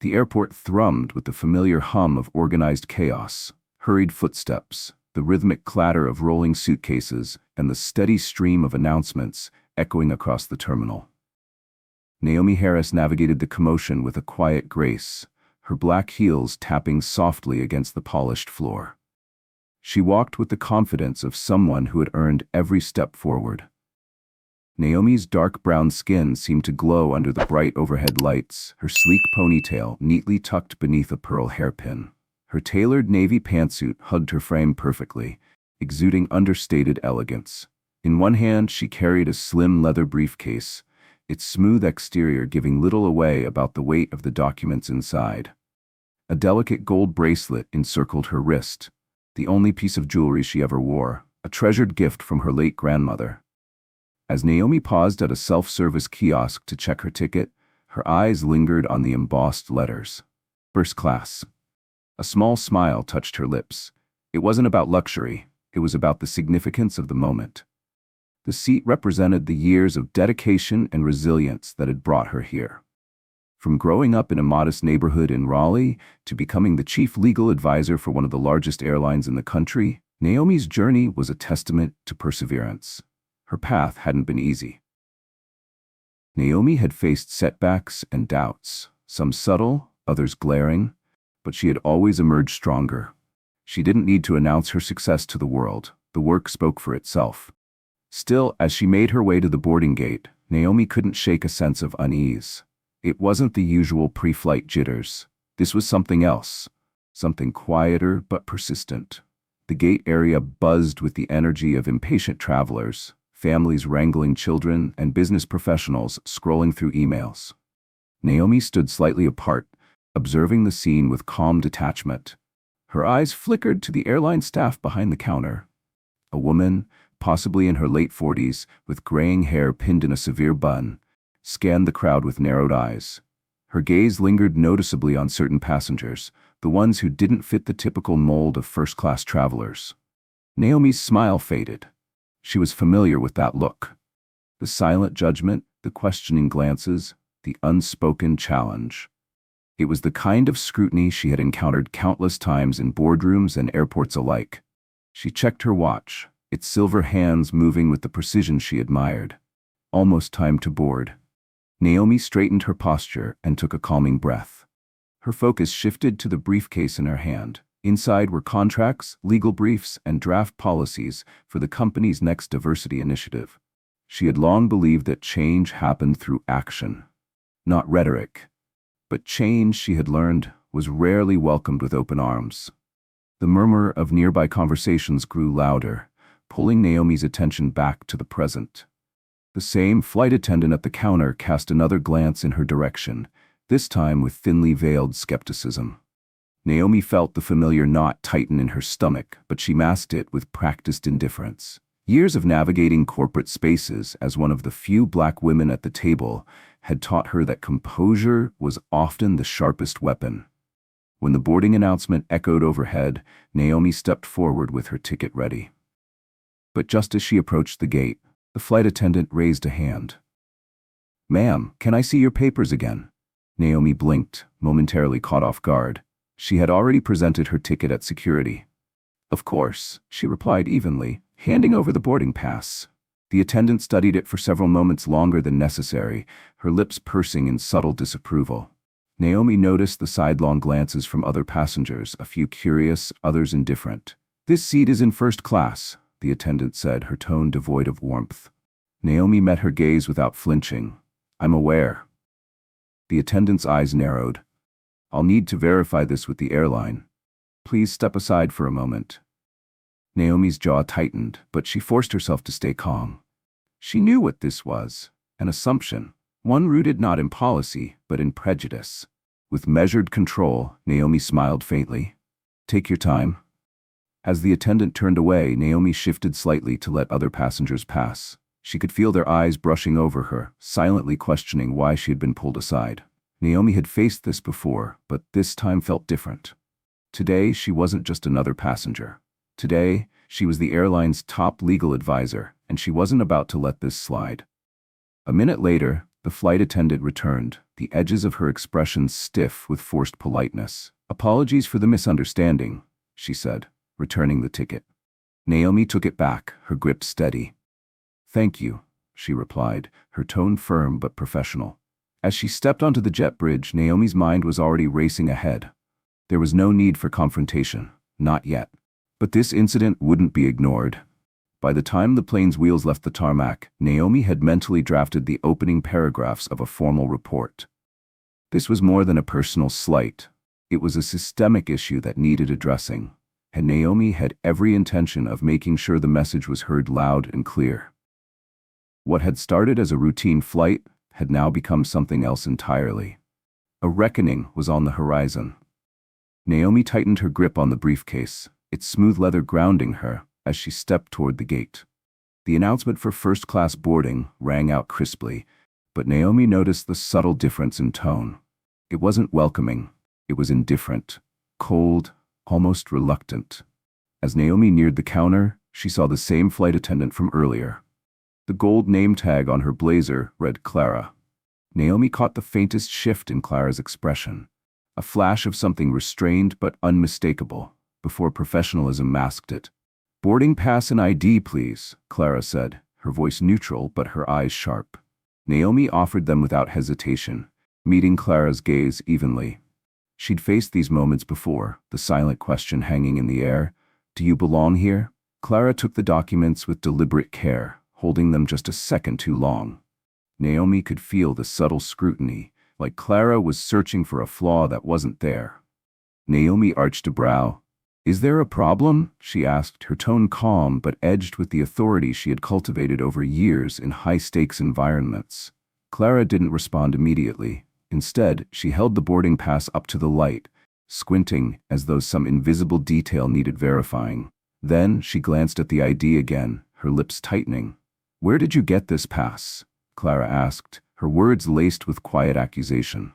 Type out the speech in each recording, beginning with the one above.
The airport thrummed with the familiar hum of organized chaos, hurried footsteps, the rhythmic clatter of rolling suitcases, and the steady stream of announcements echoing across the terminal. Naomi Harris navigated the commotion with a quiet grace, her black heels tapping softly against the polished floor. She walked with the confidence of someone who had earned every step forward. Naomi's dark brown skin seemed to glow under the bright overhead lights, her sleek ponytail neatly tucked beneath a pearl hairpin. Her tailored navy pantsuit hugged her frame perfectly, exuding understated elegance. In one hand, she carried a slim leather briefcase, its smooth exterior giving little away about the weight of the documents inside. A delicate gold bracelet encircled her wrist, the only piece of jewelry she ever wore, a treasured gift from her late grandmother. As Naomi paused at a self-service kiosk to check her ticket, her eyes lingered on the embossed letters. First class. A small smile touched her lips. It wasn't about luxury, it was about the significance of the moment. The seat represented the years of dedication and resilience that had brought her here. From growing up in a modest neighborhood in Raleigh to becoming the chief legal advisor for one of the largest airlines in the country, Naomi's journey was a testament to perseverance. Her path hadn't been easy. Naomi had faced setbacks and doubts, some subtle, others glaring, but she had always emerged stronger. She didn't need to announce her success to the world. The work spoke for itself. Still, as she made her way to the boarding gate, Naomi couldn't shake a sense of unease. It wasn't the usual pre-flight jitters. This was something else, something quieter but persistent. The gate area buzzed with the energy of impatient travelers, families wrangling children, and business professionals scrolling through emails. Naomi stood slightly apart, observing the scene with calm detachment. Her eyes flickered to the airline staff behind the counter. A woman, possibly in her late 40s, with graying hair pinned in a severe bun, scanned the crowd with narrowed eyes. Her gaze lingered noticeably on certain passengers, the ones who didn't fit the typical mold of first-class travelers. Naomi's smile faded. She was familiar with that look. The silent judgment, the questioning glances, the unspoken challenge. It was the kind of scrutiny she had encountered countless times in boardrooms and airports alike. She checked her watch, its silver hands moving with the precision she admired. Almost time to board. Naomi straightened her posture and took a calming breath. Her focus shifted to the briefcase in her hand. Inside were contracts, legal briefs, and draft policies for the company's next diversity initiative. She had long believed that change happened through action, not rhetoric. But change, she had learned, was rarely welcomed with open arms. The murmur of nearby conversations grew louder, pulling Naomi's attention back to the present. The same flight attendant at the counter cast another glance in her direction, this time with thinly veiled skepticism. Naomi felt the familiar knot tighten in her stomach, but she masked it with practiced indifference. Years of navigating corporate spaces as one of the few black women at the table had taught her that composure was often the sharpest weapon. When the boarding announcement echoed overhead, Naomi stepped forward with her ticket ready. But just as she approached the gate, the flight attendant raised a hand. "Ma'am, can I see your papers again?" Naomi blinked, momentarily caught off guard. She had already presented her ticket at security. "Of course," she replied evenly, handing over the boarding pass. The attendant studied it for several moments longer than necessary, her lips pursing in subtle disapproval. Naomi noticed the sidelong glances from other passengers, a few curious, others indifferent. "This seat is in first class," the attendant said, her tone devoid of warmth. Naomi met her gaze without flinching. "I'm aware." The attendant's eyes narrowed. "I'll need to verify this with the airline. Please step aside for a moment." Naomi's jaw tightened, but she forced herself to stay calm. She knew what this was, an assumption, one rooted not in policy, but in prejudice. With measured control, Naomi smiled faintly. "Take your time." As the attendant turned away, Naomi shifted slightly to let other passengers pass. She could feel their eyes brushing over her, silently questioning why she had been pulled aside. Naomi had faced this before, but this time felt different. Today, she wasn't just another passenger. Today, she was the airline's top legal advisor, and she wasn't about to let this slide. A minute later, The flight attendant returned, the edges of her expression stiff with forced politeness. "Apologies for the misunderstanding," she said, returning the ticket. Naomi took it back, her grip steady. "Thank you," she replied, her tone firm but professional. As she stepped onto the jet bridge, Naomi's mind was already racing ahead. There was no need for confrontation, not yet. But this incident wouldn't be ignored. By the time the plane's wheels left the tarmac, Naomi had mentally drafted the opening paragraphs of a formal report. This was more than a personal slight. It was a systemic issue that needed addressing, and Naomi had every intention of making sure the message was heard loud and clear. What had started as a routine flight had now become something else entirely. A reckoning was on the horizon. Naomi tightened her grip on the briefcase, its smooth leather grounding her as she stepped toward the gate. The announcement for first-class boarding rang out crisply, but Naomi noticed the subtle difference in tone. It wasn't welcoming, it was indifferent, cold, almost reluctant. As Naomi neared the counter, she saw the same flight attendant from earlier. The gold name tag on her blazer read Clara. Naomi caught the faintest shift in Clara's expression, a flash of something restrained but unmistakable, before professionalism masked it. "Boarding pass and ID, please," Clara said, her voice neutral but her eyes sharp. Naomi offered them without hesitation, meeting Clara's gaze evenly. She'd faced these moments before, the silent question hanging in the air, "Do you belong here?" Clara took the documents with deliberate care, holding them just a second too long. Naomi could feel the subtle scrutiny, like Clara was searching for a flaw that wasn't there. Naomi arched a brow. "Is there a problem?" she asked, her tone calm but edged with the authority she had cultivated over years in high-stakes environments. Clara didn't respond immediately. Instead, she held the boarding pass up to the light, squinting as though some invisible detail needed verifying. Then she glanced at the ID again, her lips tightening. "Where did you get this pass?" Clara asked, her words laced with quiet accusation.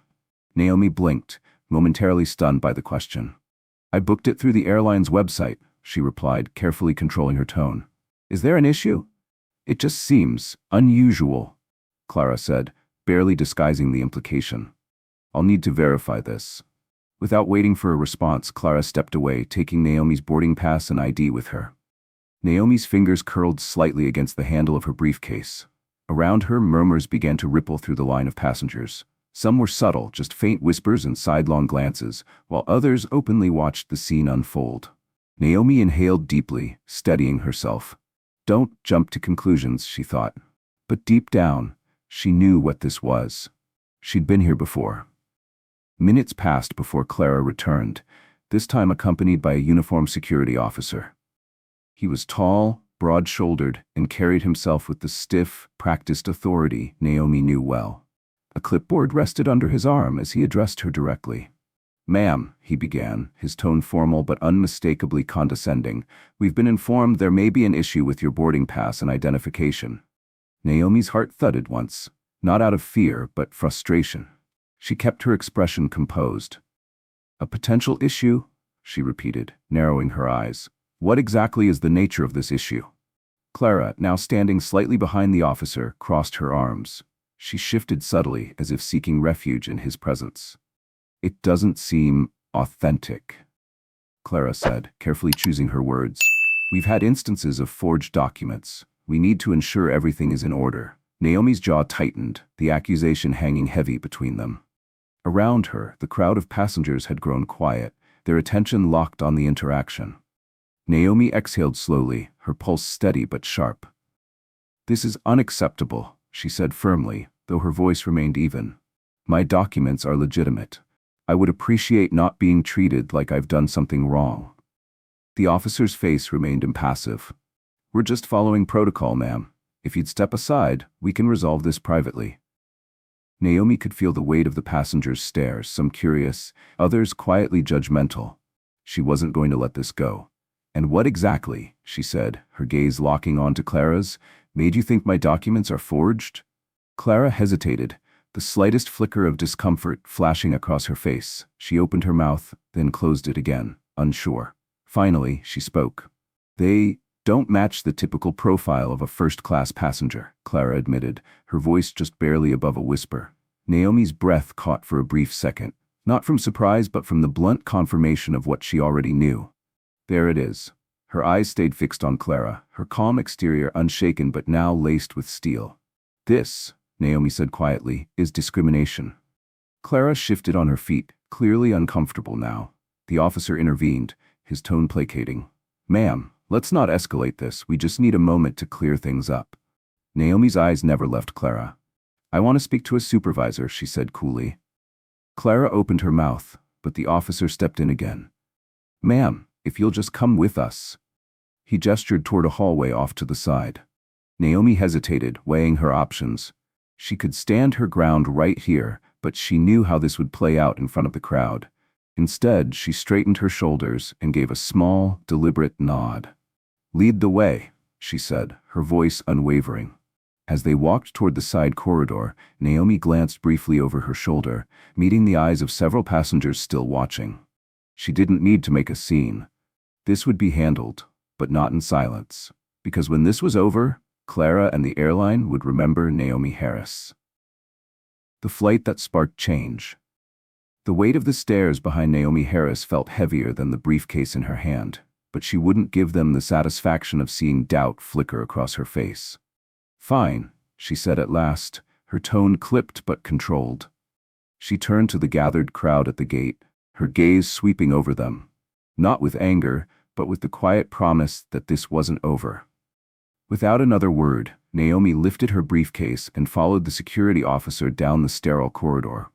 Naomi blinked, momentarily stunned by the question. "I booked it through the airline's website," she replied, carefully controlling her tone. "Is there an issue?" "It just seems unusual," Clara said, barely disguising the implication. "I'll need to verify this." Without waiting for a response, Clara stepped away, taking Naomi's boarding pass and ID with her. Naomi's fingers curled slightly against the handle of her briefcase. Around her, murmurs began to ripple through the line of passengers. Some were subtle, just faint whispers and sidelong glances, while others openly watched the scene unfold. Naomi inhaled deeply, steadying herself. Don't jump to conclusions, she thought. But deep down, she knew what this was. She'd been here before. Minutes passed before Clara returned, this time accompanied by a uniformed security officer. He was tall, broad-shouldered, and carried himself with the stiff, practiced authority Naomi knew well. A clipboard rested under his arm as he addressed her directly. "Ma'am," he began, his tone formal but unmistakably condescending, "we've been informed there may be an issue with your boarding pass and identification." Naomi's heart thudded once, not out of fear but frustration. She kept her expression composed. "A potential issue?" she repeated, narrowing her eyes. "What exactly is the nature of this issue?" Clara, now standing slightly behind the officer, crossed her arms. She shifted subtly, as if seeking refuge in his presence. "It doesn't seem authentic," Clara said, carefully choosing her words. "We've had instances of forged documents. We need to ensure everything is in order." Naomi's jaw tightened, the accusation hanging heavy between them. Around her, the crowd of passengers had grown quiet, their attention locked on the interaction. Naomi exhaled slowly, her pulse steady but sharp. "This is unacceptable," she said firmly, though her voice remained even. "My documents are legitimate. I would appreciate not being treated like I've done something wrong." The officer's face remained impassive. "We're just following protocol, ma'am. If you'd step aside, we can resolve this privately." Naomi could feel the weight of the passengers' stares, some curious, others quietly judgmental. She wasn't going to let this go. "And what exactly," she said, her gaze locking onto Clara's, "made you think my documents are forged?" Clara hesitated, the slightest flicker of discomfort flashing across her face. She opened her mouth, then closed it again, unsure. Finally, she spoke. don't match the typical profile of a first-class passenger, Clara admitted, her voice just barely above a whisper. Naomi's breath caught for a brief second, not from surprise but from the blunt confirmation of what she already knew. There it is. Her eyes stayed fixed on Clara, her calm exterior unshaken but now laced with steel. This, Naomi said quietly, is discrimination. Clara shifted on her feet, clearly uncomfortable now. The officer intervened, his tone placating. Ma'am, let's not escalate this, we just need a moment to clear things up. Naomi's eyes never left Clara. I want to speak to a supervisor, she said coolly. Clara opened her mouth, but the officer stepped in again. Ma'am, if you'll just come with us. He gestured toward a hallway off to the side. Naomi hesitated, weighing her options. She could stand her ground right here, but she knew how this would play out in front of the crowd. Instead, she straightened her shoulders and gave a small, deliberate nod. Lead the way, she said, her voice unwavering. As they walked toward the side corridor, Naomi glanced briefly over her shoulder, meeting the eyes of several passengers still watching. She didn't need to make a scene. This would be handled, but not in silence, because when this was over, Clara and the airline would remember Naomi Harris. The flight that sparked change. The weight of the stairs behind Naomi Harris felt heavier than the briefcase in her hand, but she wouldn't give them the satisfaction of seeing doubt flicker across her face. Fine, she said at last, her tone clipped but controlled. She turned to the gathered crowd at the gate, her gaze sweeping over them, not with anger, but with the quiet promise that this wasn't over. Without another word, Naomi lifted her briefcase and followed the security officer down the sterile corridor.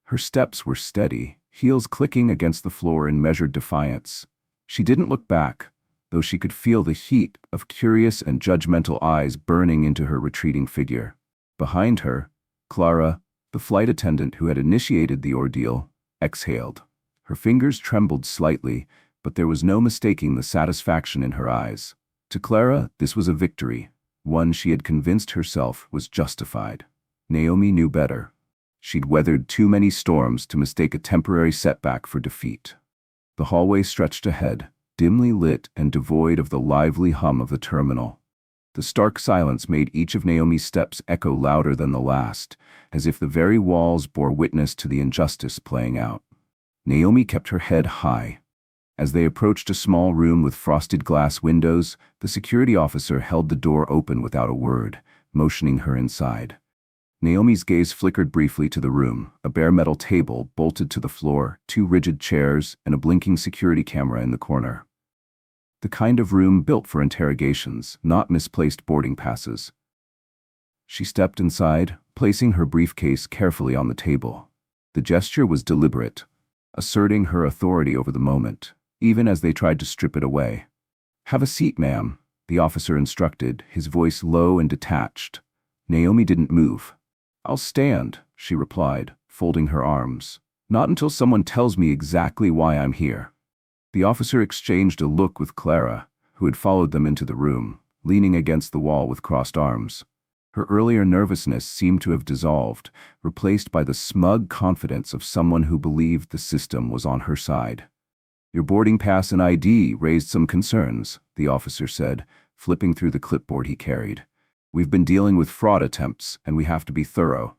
Her steps were steady, heels clicking against the floor in measured defiance. She didn't look back, though she could feel the heat of curious and judgmental eyes burning into her retreating figure. Behind her, Clara, the flight attendant who had initiated the ordeal, exhaled. Her fingers trembled slightly, but there was no mistaking the satisfaction in her eyes. To Clara, this was a victory, one she had convinced herself was justified. Naomi knew better. She'd weathered too many storms to mistake a temporary setback for defeat. The hallway stretched ahead, dimly lit and devoid of the lively hum of the terminal. The stark silence made each of Naomi's steps echo louder than the last, as if the very walls bore witness to the injustice playing out. Naomi kept her head high. As they approached a small room with frosted glass windows, the security officer held the door open without a word, motioning her inside. Naomi's gaze flickered briefly to the room, a bare metal table bolted to the floor, two rigid chairs, and a blinking security camera in the corner. The kind of room built for interrogations, not misplaced boarding passes. She stepped inside, placing her briefcase carefully on the table. The gesture was deliberate, asserting her authority over the moment, even as they tried to strip it away. "Have a seat, ma'am," the officer instructed, his voice low and detached. Naomi didn't move. "I'll stand," she replied, folding her arms. "Not until someone tells me exactly why I'm here." The officer exchanged a look with Clara, who had followed them into the room, leaning against the wall with crossed arms. Her earlier nervousness seemed to have dissolved, replaced by the smug confidence of someone who believed the system was on her side. "Your boarding pass and ID raised some concerns," the officer said, flipping through the clipboard he carried. "We've been dealing with fraud attempts, and we have to be thorough."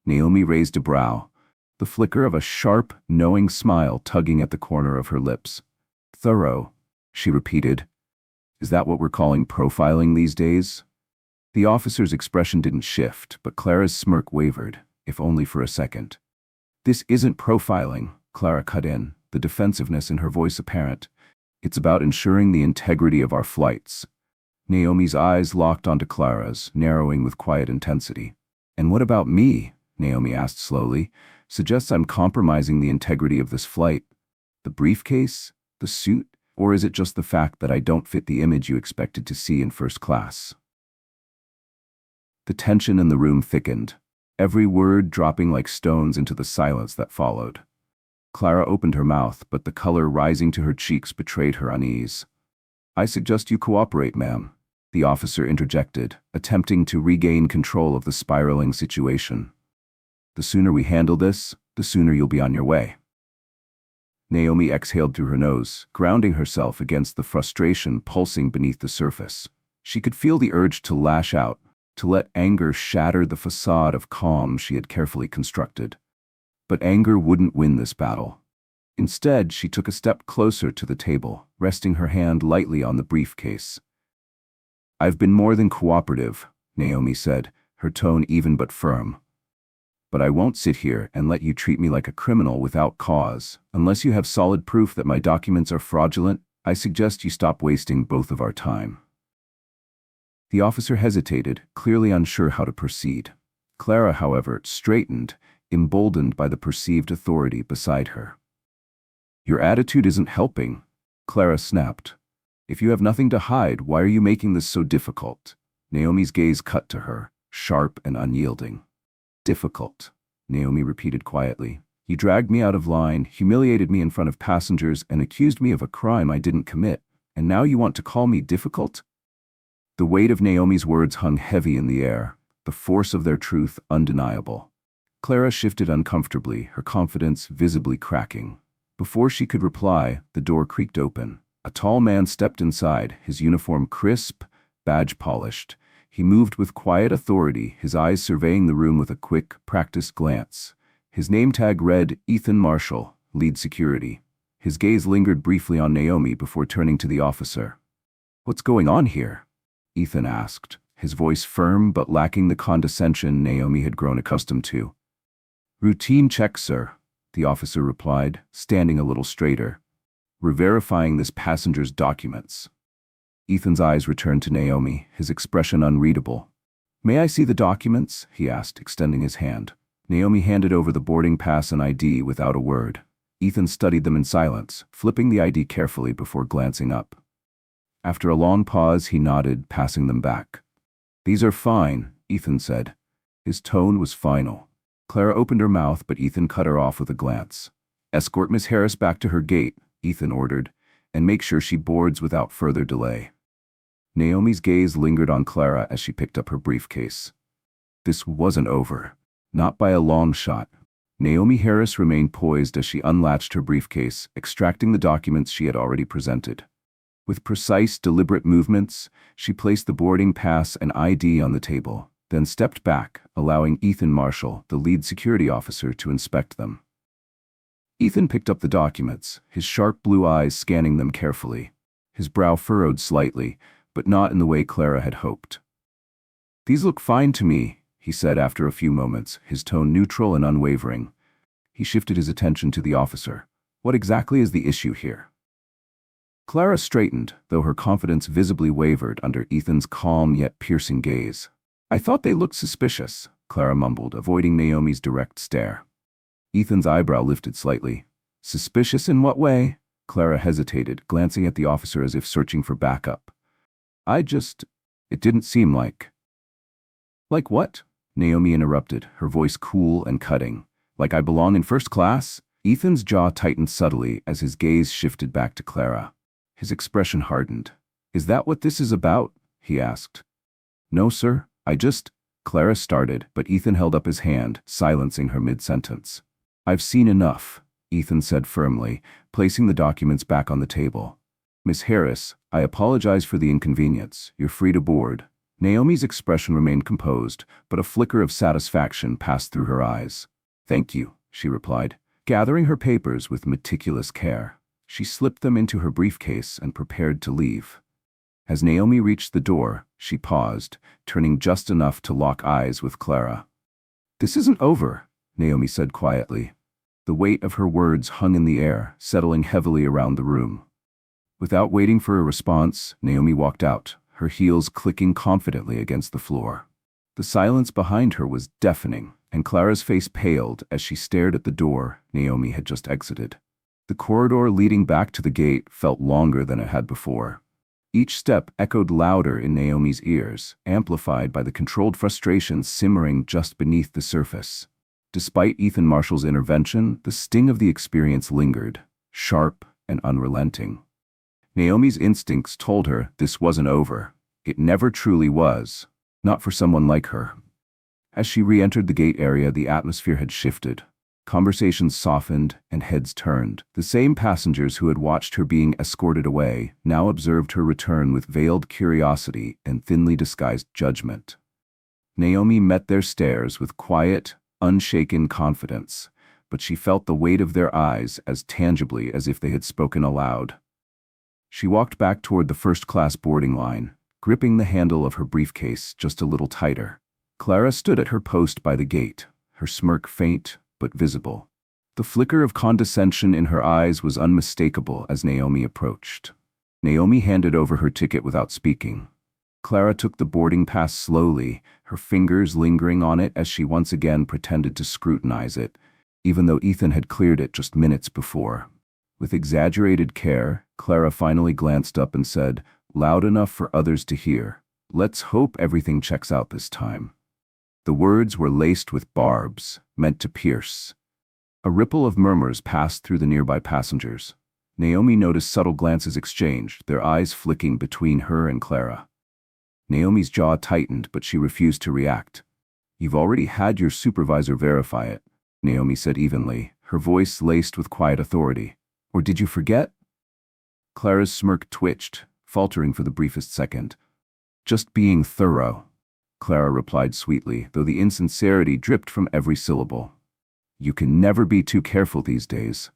Naomi raised a brow, the flicker of a sharp, knowing smile tugging at the corner of her lips. "Thorough," she repeated. "Is that what we're calling profiling these days?" The officer's expression didn't shift, but Clara's smirk wavered, if only for a second. "This isn't profiling," Clara cut in, the defensiveness in her voice apparent. "It's about ensuring the integrity of our flights." Naomi's eyes locked onto Clara's, narrowing with quiet intensity. "And what about me?" Naomi asked slowly. "Suggests I'm compromising the integrity of this flight. The briefcase? The suit? Or is it just the fact that I don't fit the image you expected to see in first class?" The tension in the room thickened, every word dropping like stones into the silence that followed. Clara opened her mouth, but the color rising to her cheeks betrayed her unease. "I suggest you cooperate, ma'am," the officer interjected, attempting to regain control of the spiraling situation. "The sooner we handle this, the sooner you'll be on your way." Naomi exhaled through her nose, grounding herself against the frustration pulsing beneath the surface. She could feel the urge to lash out, to let anger shatter the facade of calm she had carefully constructed. But anger wouldn't win this battle. Instead, she took a step closer to the table, resting her hand lightly on the briefcase. "I've been more than cooperative," Naomi said, her tone even but firm. "But I won't sit here and let you treat me like a criminal without cause. Unless you have solid proof that my documents are fraudulent, I suggest you stop wasting both of our time." The officer hesitated, clearly unsure how to proceed. Clara, however, straightened, emboldened by the perceived authority beside her. "Your attitude isn't helping," Clara snapped. "If you have nothing to hide, why are you making this so difficult?" Naomi's gaze cut to her, sharp and unyielding. "Difficult," Naomi repeated quietly. "You dragged me out of line, humiliated me in front of passengers, and accused me of a crime I didn't commit. And now you want to call me difficult?" The weight of Naomi's words hung heavy in the air, the force of their truth undeniable. Clara shifted uncomfortably, her confidence visibly cracking. Before she could reply, the door creaked open. A tall man stepped inside, his uniform crisp, badge polished. He moved with quiet authority, his eyes surveying the room with a quick, practiced glance. His name tag read Ethan Marshall, lead security. His gaze lingered briefly on Naomi before turning to the officer. "What's going on here?" Ethan asked, his voice firm but lacking the condescension Naomi had grown accustomed to. "Routine check, sir," the officer replied, standing a little straighter. "We're verifying this passenger's documents." Ethan's eyes returned to Naomi, his expression unreadable. "May I see the documents?" he asked, extending his hand. Naomi handed over the boarding pass and ID without a word. Ethan studied them in silence, flipping the ID carefully before glancing up. After a long pause, he nodded, passing them back. "These are fine," Ethan said. His tone was final. Clara opened her mouth, but Ethan cut her off with a glance. "Escort Miss Harris back to her gate," Ethan ordered, "and make sure she boards without further delay." Naomi's gaze lingered on Clara as she picked up her briefcase. This wasn't over. Not by a long shot. Naomi Harris remained poised as she unlatched her briefcase, extracting the documents she had already presented. With precise, deliberate movements, she placed the boarding pass and ID on the table, then stepped back, allowing Ethan Marshall, the lead security officer, to inspect them. Ethan picked up the documents, his sharp blue eyes scanning them carefully. His brow furrowed slightly, but not in the way Clara had hoped. "These look fine to me," he said after a few moments, his tone neutral and unwavering. He shifted his attention to the officer. "What exactly is the issue here?" Clara straightened, though her confidence visibly wavered under Ethan's calm yet piercing gaze. "I thought they looked suspicious," Clara mumbled, avoiding Naomi's direct stare. Ethan's eyebrow lifted slightly. "Suspicious in what way?" Clara hesitated, glancing at the officer as if searching for backup. It didn't seem like." "Like what?" Naomi interrupted, her voice cool and cutting. "Like I belong in first class?" Ethan's jaw tightened subtly as his gaze shifted back to Clara. His expression hardened. "Is that what this is about?" he asked. "No, sir, Clara started, but Ethan held up his hand, silencing her mid-sentence. "I've seen enough," Ethan said firmly, placing the documents back on the table. "Miss Harris, I apologize for the inconvenience. You're free to board." Naomi's expression remained composed, but a flicker of satisfaction passed through her eyes. "Thank you," she replied, gathering her papers with meticulous care. She slipped them into her briefcase and prepared to leave. As Naomi reached the door, she paused, turning just enough to lock eyes with Clara. "This isn't over," Naomi said quietly. The weight of her words hung in the air, settling heavily around the room. Without waiting for a response, Naomi walked out, her heels clicking confidently against the floor. The silence behind her was deafening, and Clara's face paled as she stared at the door Naomi had just exited. The corridor leading back to the gate felt longer than it had before. Each step echoed louder in Naomi's ears, amplified by the controlled frustration simmering just beneath the surface. Despite Ethan Marshall's intervention, the sting of the experience lingered, sharp and unrelenting. Naomi's instincts told her this wasn't over. It never truly was, not for someone like her. As she re-entered the gate area, the atmosphere had shifted. Conversations softened and heads turned. The same passengers who had watched her being escorted away now observed her return with veiled curiosity and thinly disguised judgment. Naomi met their stares with quiet, unshaken confidence, but she felt the weight of their eyes as tangibly as if they had spoken aloud. She walked back toward the first-class boarding line, gripping the handle of her briefcase just a little tighter. Clara stood at her post by the gate, her smirk faint but visible. The flicker of condescension in her eyes was unmistakable as Naomi approached. Naomi handed over her ticket without speaking. Clara took the boarding pass slowly, her fingers lingering on it as she once again pretended to scrutinize it, even though Ethan had cleared it just minutes before. With exaggerated care, Clara finally glanced up and said, loud enough for others to hear, "Let's hope everything checks out this time." The words were laced with barbs, meant to pierce. A ripple of murmurs passed through the nearby passengers. Naomi noticed subtle glances exchanged, their eyes flicking between her and Clara. Naomi's jaw tightened, but she refused to react. "You've already had your supervisor verify it," Naomi said evenly, her voice laced with quiet authority. "Or did you forget?" Clara's smirk twitched, faltering for the briefest second. "Just being thorough," Clara replied sweetly, though the insincerity dripped from every syllable. "You can never be too careful these days."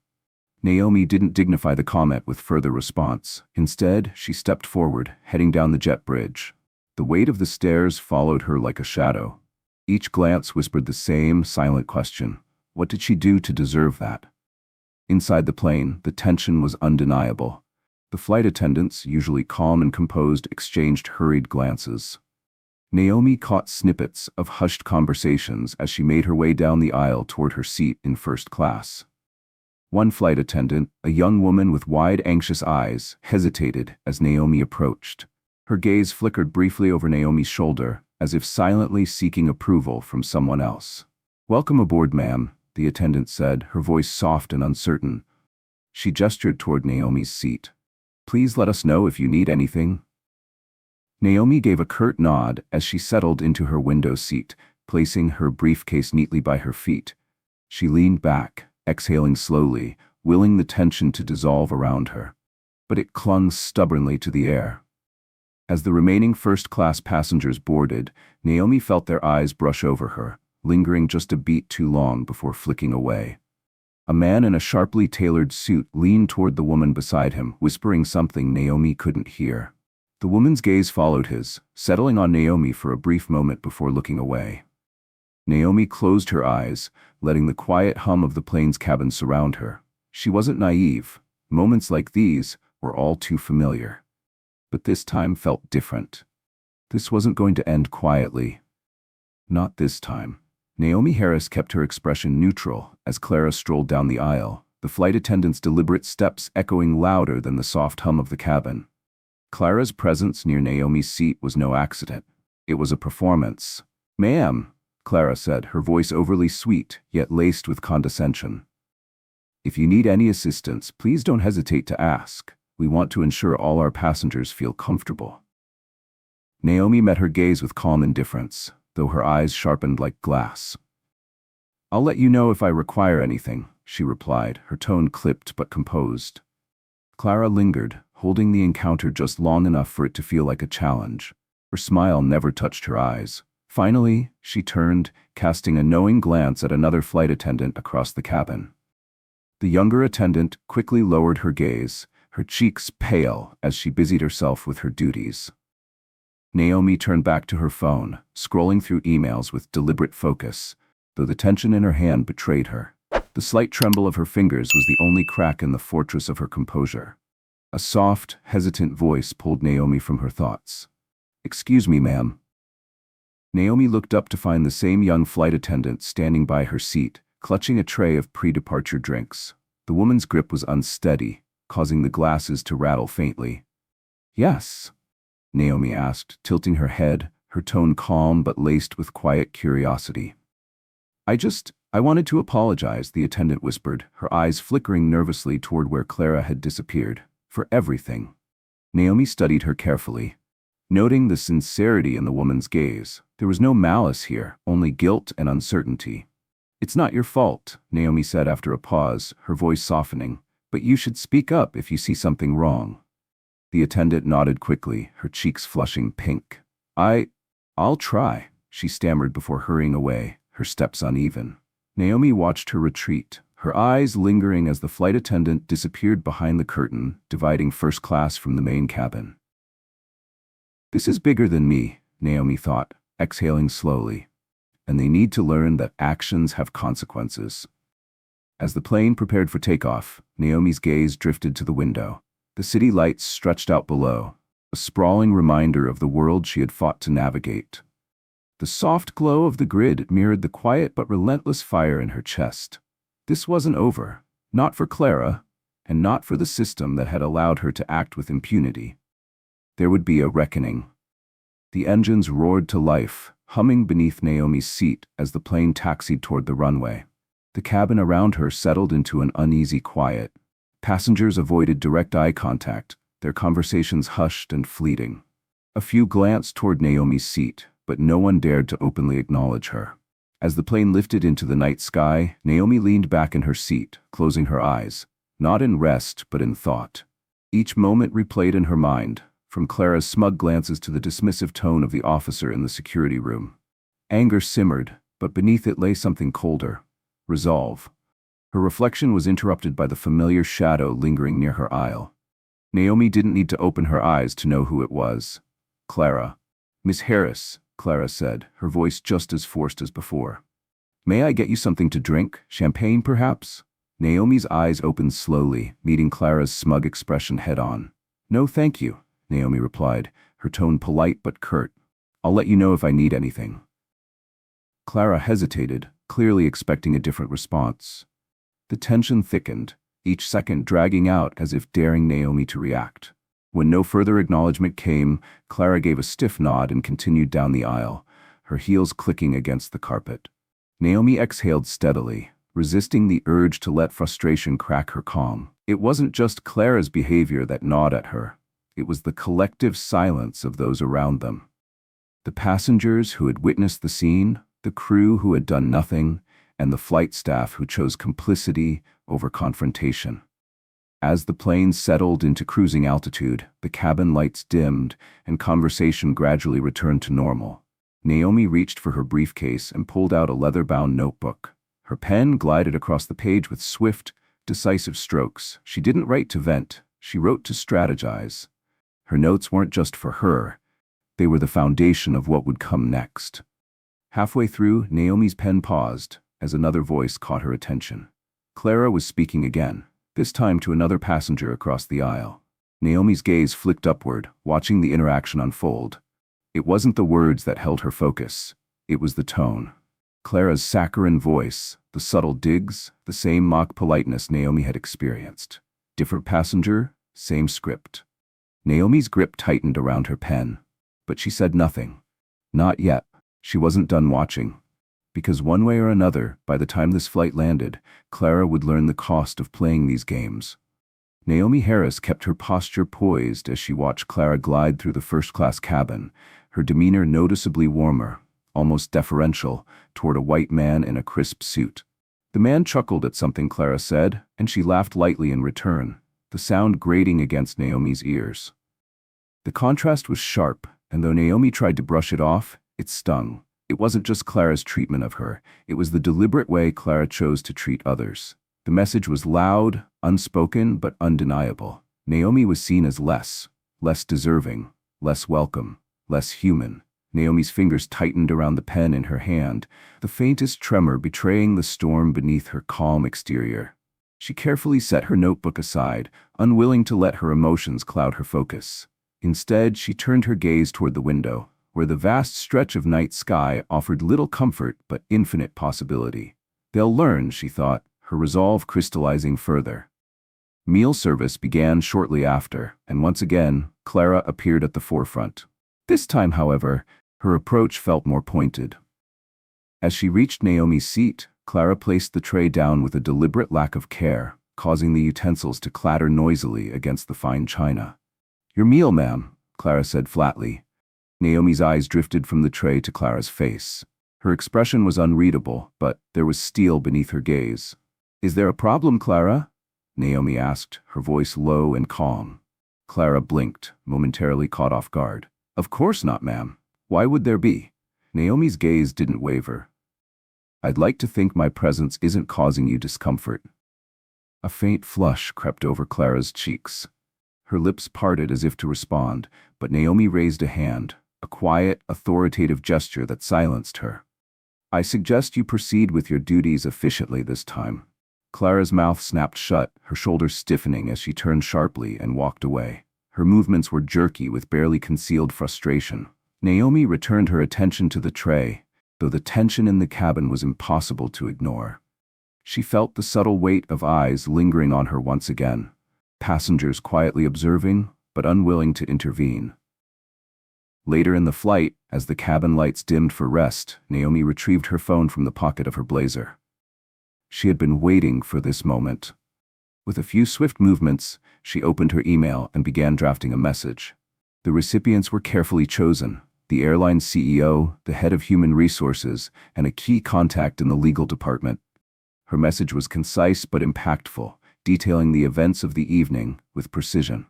Naomi didn't dignify the comment with further response. Instead, she stepped forward, heading down the jet bridge. The weight of the stairs followed her like a shadow. Each glance whispered the same silent question. What did she do to deserve that? Inside the plane, the tension was undeniable. The flight attendants, usually calm and composed, exchanged hurried glances. Naomi caught snippets of hushed conversations as she made her way down the aisle toward her seat in first class. One flight attendant, a young woman with wide, anxious eyes, hesitated as Naomi approached. Her gaze flickered briefly over Naomi's shoulder, as if silently seeking approval from someone else. "Welcome aboard, ma'am," the attendant said, her voice soft and uncertain. She gestured toward Naomi's seat. "Please let us know if you need anything." Naomi gave a curt nod as she settled into her window seat, placing her briefcase neatly by her feet. She leaned back, exhaling slowly, willing the tension to dissolve around her. But it clung stubbornly to the air. As the remaining first-class passengers boarded, Naomi felt their eyes brush over her, lingering just a beat too long before flicking away. A man in a sharply tailored suit leaned toward the woman beside him, whispering something Naomi couldn't hear. The woman's gaze followed his, settling on Naomi for a brief moment before looking away. Naomi closed her eyes, letting the quiet hum of the plane's cabin surround her. She wasn't naive. Moments like these were all too familiar. But this time felt different. This wasn't going to end quietly. Not this time. Naomi Harris kept her expression neutral as Clara strolled down the aisle, the flight attendant's deliberate steps echoing louder than the soft hum of the cabin. Clara's presence near Naomi's seat was no accident. It was a performance. "Ma'am," Clara said, her voice overly sweet, yet laced with condescension. "If you need any assistance, please don't hesitate to ask. We want to ensure all our passengers feel comfortable." Naomi met her gaze with calm indifference, though her eyes sharpened like glass. "I'll let you know if I require anything," she replied, her tone clipped but composed. Clara lingered, holding the encounter just long enough for it to feel like a challenge. Her smile never touched her eyes. Finally, she turned, casting a knowing glance at another flight attendant across the cabin. The younger attendant quickly lowered her gaze, her cheeks pale as she busied herself with her duties. Naomi turned back to her phone, scrolling through emails with deliberate focus, though the tension in her hand betrayed her. The slight tremble of her fingers was the only crack in the fortress of her composure. A soft, hesitant voice pulled Naomi from her thoughts. "Excuse me, ma'am." Naomi looked up to find the same young flight attendant standing by her seat, clutching a tray of pre-departure drinks. The woman's grip was unsteady, causing the glasses to rattle faintly. "Yes?" Naomi asked, tilting her head, her tone calm but laced with quiet curiosity. I wanted to apologize," the attendant whispered, her eyes flickering nervously toward where Clara had disappeared. "For everything." Naomi studied her carefully, noting the sincerity in the woman's gaze. There was no malice here, only guilt and uncertainty. "It's not your fault," Naomi said after a pause, her voice softening, "but you should speak up if you see something wrong." The attendant nodded quickly, her cheeks flushing pink. I'll try," she stammered before hurrying away, her steps uneven. Naomi watched her retreat, her eyes lingering as the flight attendant disappeared behind the curtain, dividing first class from the main cabin. "This is bigger than me," Naomi thought, exhaling slowly. "And they need to learn that actions have consequences." As the plane prepared for takeoff, Naomi's gaze drifted to the window. The city lights stretched out below, a sprawling reminder of the world she had fought to navigate. The soft glow of the grid mirrored the quiet but relentless fire in her chest. This wasn't over, not for Clara, and not for the system that had allowed her to act with impunity. There would be a reckoning. The engines roared to life, humming beneath Naomi's seat as the plane taxied toward the runway. The cabin around her settled into an uneasy quiet. Passengers avoided direct eye contact, their conversations hushed and fleeting. A few glanced toward Naomi's seat, but no one dared to openly acknowledge her. As the plane lifted into the night sky, Naomi leaned back in her seat, closing her eyes, not in rest but in thought. Each moment replayed in her mind, from Clara's smug glances to the dismissive tone of the officer in the security room. Anger simmered, but beneath it lay something colder: resolve. Her reflection was interrupted by the familiar shadow lingering near her aisle. Naomi didn't need to open her eyes to know who it was. Clara. "Miss Harris," Clara said, her voice just as forced as before. "May I get you something to drink? Champagne, perhaps?" Naomi's eyes opened slowly, meeting Clara's smug expression head-on. "No, thank you," Naomi replied, her tone polite but curt. "I'll let you know if I need anything." Clara hesitated, clearly expecting a different response. The tension thickened, each second dragging out as if daring Naomi to react. When no further acknowledgement came, Clara gave a stiff nod and continued down the aisle, her heels clicking against the carpet. Naomi exhaled steadily, resisting the urge to let frustration crack her calm. It wasn't just Clara's behavior that gnawed at her. It was the collective silence of those around them. The passengers who had witnessed the scene, the crew who had done nothing, and the flight staff who chose complicity over confrontation. As the plane settled into cruising altitude, the cabin lights dimmed and conversation gradually returned to normal. Naomi reached for her briefcase and pulled out a leather-bound notebook. Her pen glided across the page with swift, decisive strokes. She didn't write to vent, she wrote to strategize. Her notes weren't just for her, they were the foundation of what would come next. Halfway through, Naomi's pen paused, as another voice caught her attention. Clara was speaking again, this time to another passenger across the aisle. Naomi's gaze flicked upward, watching the interaction unfold. It wasn't the words that held her focus, it was the tone. Clara's saccharine voice, the subtle digs, the same mock politeness Naomi had experienced. Different passenger, same script. Naomi's grip tightened around her pen, but she said nothing. Not yet. She wasn't done watching. Because one way or another, by the time this flight landed, Clara would learn the cost of playing these games. Naomi Harris kept her posture poised as she watched Clara glide through the first-class cabin, her demeanor noticeably warmer, almost deferential, toward a white man in a crisp suit. The man chuckled at something Clara said, and she laughed lightly in return, the sound grating against Naomi's ears. The contrast was sharp, and though Naomi tried to brush it off, it stung. It wasn't just Clara's treatment of her, it was the deliberate way Clara chose to treat others. The message was loud, unspoken, but undeniable. Naomi was seen as less deserving, less welcome, less human. Naomi's fingers tightened around the pen in her hand, the faintest tremor betraying the storm beneath her calm exterior. She carefully set her notebook aside, unwilling to let her emotions cloud her focus. Instead, she turned her gaze toward the window, where the vast stretch of night sky offered little comfort but infinite possibility. They'll learn, she thought, her resolve crystallizing further. Meal service began shortly after, and once again, Clara appeared at the forefront. This time, however, her approach felt more pointed. As she reached Naomi's seat, Clara placed the tray down with a deliberate lack of care, causing the utensils to clatter noisily against the fine china. "Your meal, ma'am," Clara said flatly. Naomi's eyes drifted from the tray to Clara's face. Her expression was unreadable, but there was steel beneath her gaze. "Is there a problem, Clara?" Naomi asked, her voice low and calm. Clara blinked, momentarily caught off guard. "Of course not, ma'am. Why would there be?" Naomi's gaze didn't waver. "I'd like to think my presence isn't causing you discomfort." A faint flush crept over Clara's cheeks. Her lips parted as if to respond, but Naomi raised a hand, a quiet, authoritative gesture that silenced her. "I suggest you proceed with your duties efficiently this time." Clara's mouth snapped shut, her shoulders stiffening as she turned sharply and walked away. Her movements were jerky with barely concealed frustration. Naomi returned her attention to the tray, though the tension in the cabin was impossible to ignore. She felt the subtle weight of eyes lingering on her once again, passengers quietly observing, but unwilling to intervene. Later in the flight, as the cabin lights dimmed for rest, Naomi retrieved her phone from the pocket of her blazer. She had been waiting for this moment. With a few swift movements, she opened her email and began drafting a message. The recipients were carefully chosen: the airline CEO, the head of human resources, and a key contact in the legal department. Her message was concise but impactful, detailing the events of the evening with precision.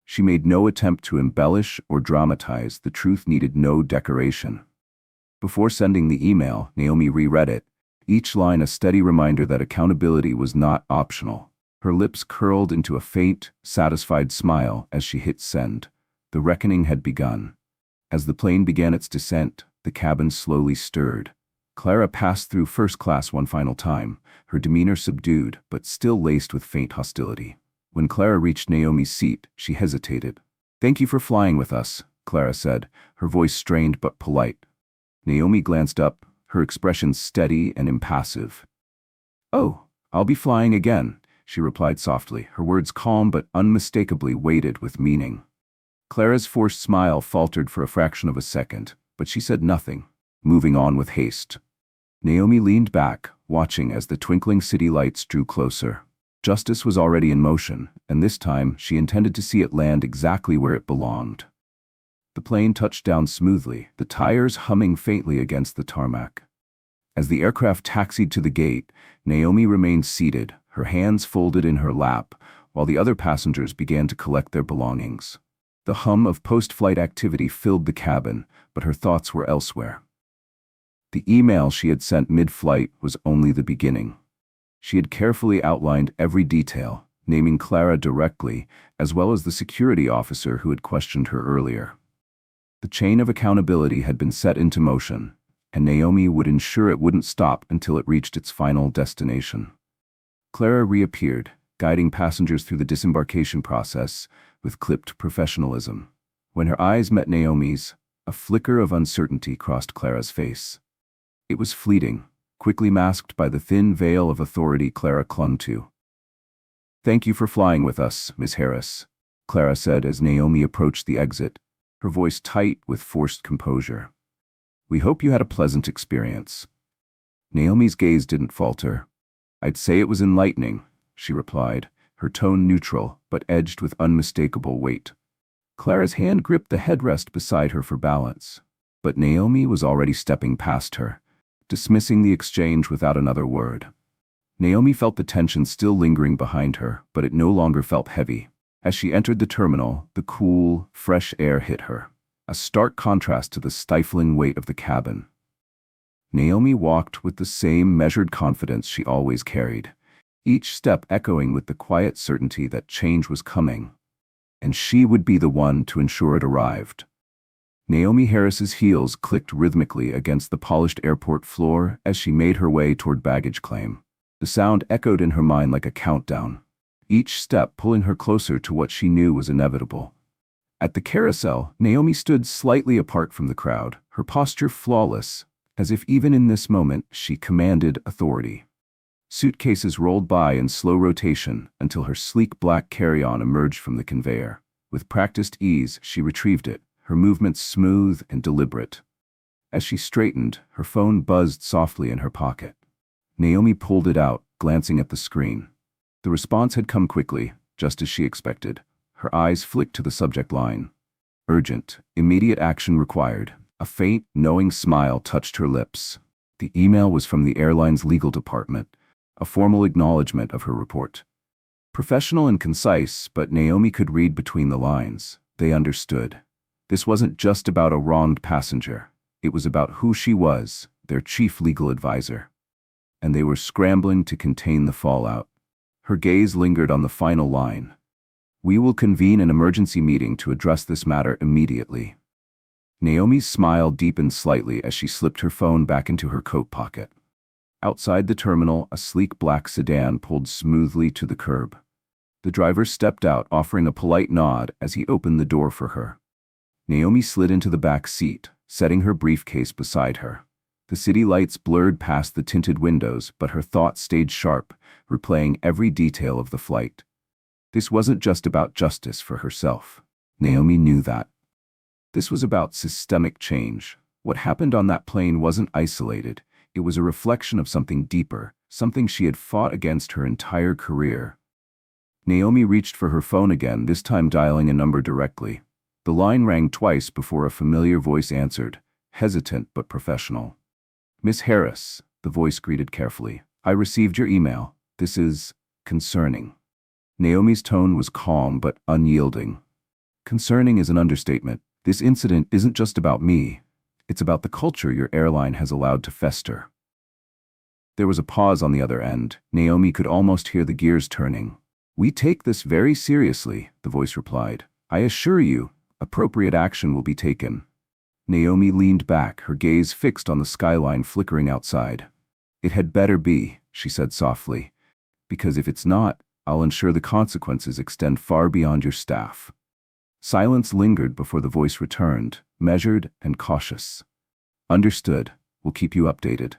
She made no attempt to embellish or dramatize. The truth needed no decoration. Before sending the email, Naomi reread it, each line a steady reminder that accountability was not optional. Her lips curled into a faint, satisfied smile as she hit send. The reckoning had begun. As the plane began its descent, the cabin slowly stirred. Clara passed through first class one final time, her demeanor subdued but still laced with faint hostility. When Clara reached Naomi's seat, she hesitated. "Thank you for flying with us," Clara said, her voice strained but polite. Naomi glanced up, her expression steady and impassive. "Oh, I'll be flying again," she replied softly, her words calm but unmistakably weighted with meaning. Clara's forced smile faltered for a fraction of a second, but she said nothing, moving on with haste. Naomi leaned back, watching as the twinkling city lights drew closer. Justice was already in motion, and this time she intended to see it land exactly where it belonged. The plane touched down smoothly, the tires humming faintly against the tarmac. As the aircraft taxied to the gate, Naomi remained seated, her hands folded in her lap, while the other passengers began to collect their belongings. The hum of post-flight activity filled the cabin, but her thoughts were elsewhere. The email she had sent mid-flight was only the beginning. She had carefully outlined every detail, naming Clara directly, as well as the security officer who had questioned her earlier. The chain of accountability had been set into motion, and Naomi would ensure it wouldn't stop until it reached its final destination. Clara reappeared, guiding passengers through the disembarkation process with clipped professionalism. When her eyes met Naomi's, a flicker of uncertainty crossed Clara's face. It was fleeting, quickly masked by the thin veil of authority Clara clung to. "Thank you for flying with us, Miss Harris," Clara said as Naomi approached the exit, her voice tight with forced composure. "We hope you had a pleasant experience." Naomi's gaze didn't falter. "I'd say it was enlightening," she replied, her tone neutral but edged with unmistakable weight. Clara's hand gripped the headrest beside her for balance, but Naomi was already stepping past her, dismissing the exchange without another word. Naomi felt the tension still lingering behind her, but it no longer felt heavy. As she entered the terminal, the cool, fresh air hit her, a stark contrast to the stifling weight of the cabin. Naomi walked with the same measured confidence she always carried, each step echoing with the quiet certainty that change was coming, and she would be the one to ensure it arrived. Naomi Harris's heels clicked rhythmically against the polished airport floor as she made her way toward baggage claim. The sound echoed in her mind like a countdown, each step pulling her closer to what she knew was inevitable. At the carousel, Naomi stood slightly apart from the crowd, her posture flawless, as if even in this moment she commanded authority. Suitcases rolled by in slow rotation until her sleek black carry-on emerged from the conveyor. With practiced ease, she retrieved it, her movements smooth and deliberate. As she straightened, her phone buzzed softly in her pocket. Naomi pulled it out, glancing at the screen. The response had come quickly, just as she expected. Her eyes flicked to the subject line. "Urgent, immediate action required." A faint, knowing smile touched her lips. The email was from the airline's legal department, a formal acknowledgement of her report. Professional and concise, but Naomi could read between the lines. They understood. This wasn't just about a wronged passenger. It was about who she was, their chief legal advisor. And they were scrambling to contain the fallout. Her gaze lingered on the final line. "We will convene an emergency meeting to address this matter immediately." Naomi's smile deepened slightly as she slipped her phone back into her coat pocket. Outside the terminal, a sleek black sedan pulled smoothly to the curb. The driver stepped out, offering a polite nod as he opened the door for her. Naomi slid into the back seat, setting her briefcase beside her. The city lights blurred past the tinted windows, but her thoughts stayed sharp, replaying every detail of the flight. This wasn't just about justice for herself. Naomi knew that. This was about systemic change. What happened on that plane wasn't isolated. It was a reflection of something deeper, something she had fought against her entire career. Naomi reached for her phone again, this time dialing a number directly. The line rang twice before a familiar voice answered, hesitant but professional. "Miss Harris," the voice greeted carefully. "I received your email. This is concerning." Naomi's tone was calm but unyielding. "Concerning is an understatement. This incident isn't just about me. It's about the culture your airline has allowed to fester." There was a pause on the other end. Naomi could almost hear the gears turning. "We take this very seriously," the voice replied. "I assure you, appropriate action will be taken." Naomi leaned back, her gaze fixed on the skyline flickering outside. "It had better be," she said softly, "because if it's not, I'll ensure the consequences extend far beyond your staff." Silence lingered before the voice returned, measured and cautious. "Understood. We'll keep you updated."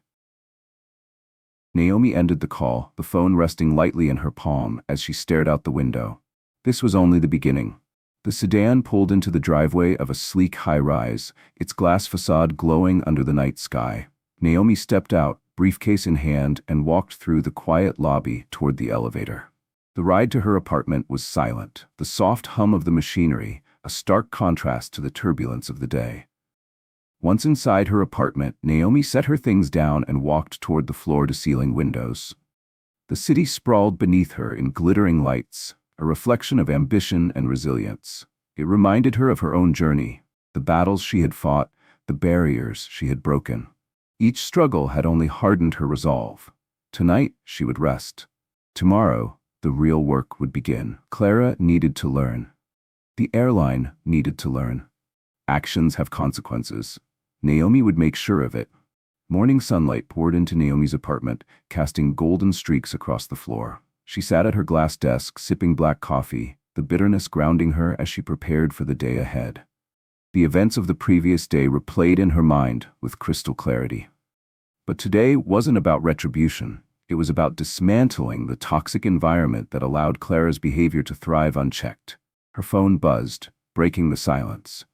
Naomi ended the call, the phone resting lightly in her palm as she stared out the window. This was only the beginning. The sedan pulled into the driveway of a sleek high-rise, its glass facade glowing under the night sky. Naomi stepped out, briefcase in hand, and walked through the quiet lobby toward the elevator. The ride to her apartment was silent, the soft hum of the machinery, a stark contrast to the turbulence of the day. Once inside her apartment, Naomi set her things down and walked toward the floor-to-ceiling windows. The city sprawled beneath her in glittering lights, a reflection of ambition and resilience. It reminded her of her own journey, the battles she had fought, the barriers she had broken. Each struggle had only hardened her resolve. Tonight, she would rest. Tomorrow, the real work would begin. Clara needed to learn. The airline needed to learn. Actions have consequences. Naomi would make sure of it. Morning sunlight poured into Naomi's apartment, casting golden streaks across the floor. She sat at her glass desk, sipping black coffee, the bitterness grounding her as she prepared for the day ahead. The events of the previous day replayed in her mind with crystal clarity. But today wasn't about retribution. It was about dismantling the toxic environment that allowed Clara's behavior to thrive unchecked. Her phone buzzed, breaking the silence.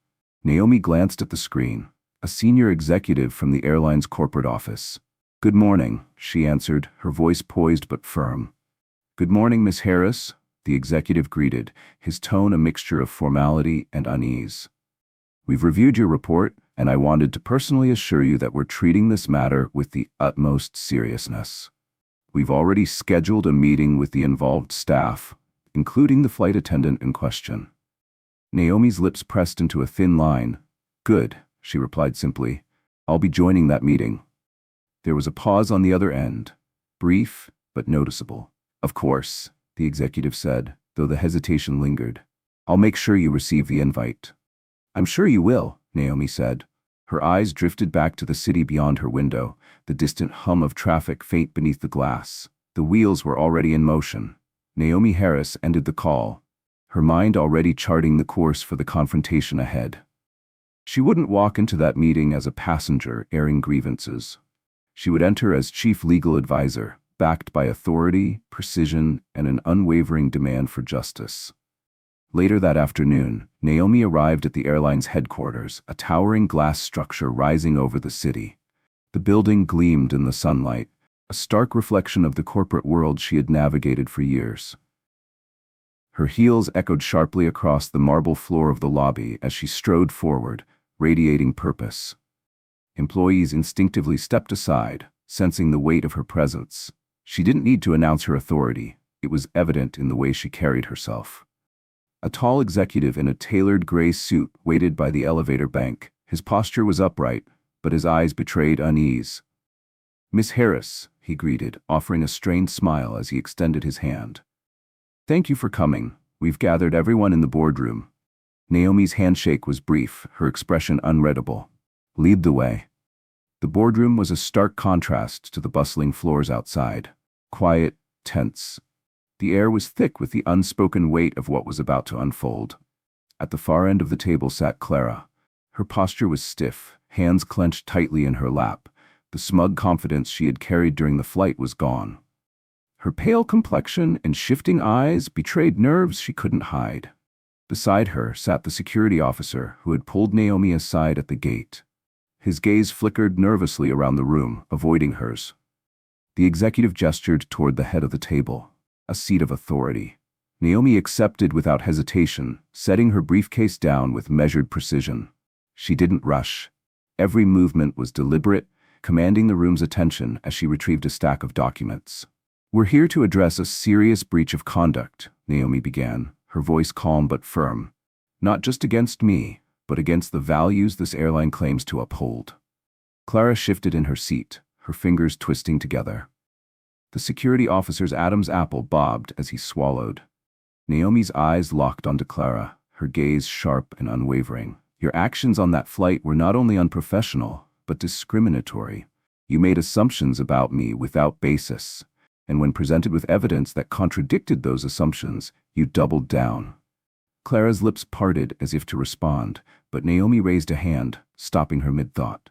Naomi glanced at the screen. A senior executive from the airline's corporate office. "Good morning," she answered, her voice poised but firm. "Good morning, Miss Harris," the executive greeted, his tone a mixture of formality and unease. "We've reviewed your report, and I wanted to personally assure you that we're treating this matter with the utmost seriousness. We've already scheduled a meeting with the involved staff, including the flight attendant in question." Naomi's lips pressed into a thin line. "Good," she replied simply. "I'll be joining that meeting." There was a pause on the other end, brief but noticeable. "Of course," the executive said, though the hesitation lingered. "I'll make sure you receive the invite." "I'm sure you will," Naomi said. Her eyes drifted back to the city beyond her window, the distant hum of traffic faint beneath the glass. The wheels were already in motion. Naomi Harris ended the call, her mind already charting the course for the confrontation ahead. She wouldn't walk into that meeting as a passenger airing grievances. She would enter as chief legal advisor, backed by authority, precision, and an unwavering demand for justice. Later that afternoon, Naomi arrived at the airline's headquarters, a towering glass structure rising over the city. The building gleamed in the sunlight, a stark reflection of the corporate world she had navigated for years. Her heels echoed sharply across the marble floor of the lobby as she strode forward, radiating purpose. Employees instinctively stepped aside, sensing the weight of her presence. She didn't need to announce her authority. It was evident in the way she carried herself. A tall executive in a tailored gray suit waited by the elevator bank. His posture was upright, but his eyes betrayed unease. "Miss Harris," he greeted, offering a strained smile as he extended his hand. "Thank you for coming. We've gathered everyone in the boardroom." Naomi's handshake was brief, her expression unreadable. "Lead the way." The boardroom was a stark contrast to the bustling floors outside. Quiet, tense. The air was thick with the unspoken weight of what was about to unfold. At the far end of the table sat Clara. Her posture was stiff, hands clenched tightly in her lap. The smug confidence she had carried during the flight was gone. Her pale complexion and shifting eyes betrayed nerves she couldn't hide. Beside her sat the security officer who had pulled Naomi aside at the gate. His gaze flickered nervously around the room, avoiding hers. The executive gestured toward the head of the table, a seat of authority. Naomi accepted without hesitation, setting her briefcase down with measured precision. She didn't rush. Every movement was deliberate, commanding the room's attention as she retrieved a stack of documents. "We're here to address a serious breach of conduct," Naomi began, her voice calm but firm. "Not just against me, but against the values this airline claims to uphold." Clara shifted in her seat, her fingers twisting together. The security officer's Adam's apple bobbed as he swallowed. Naomi's eyes locked onto Clara, her gaze sharp and unwavering. "Your actions on that flight were not only unprofessional, but discriminatory. You made assumptions about me without basis, and when presented with evidence that contradicted those assumptions, you doubled down." Clara's lips parted as if to respond, but Naomi raised a hand, stopping her mid-thought.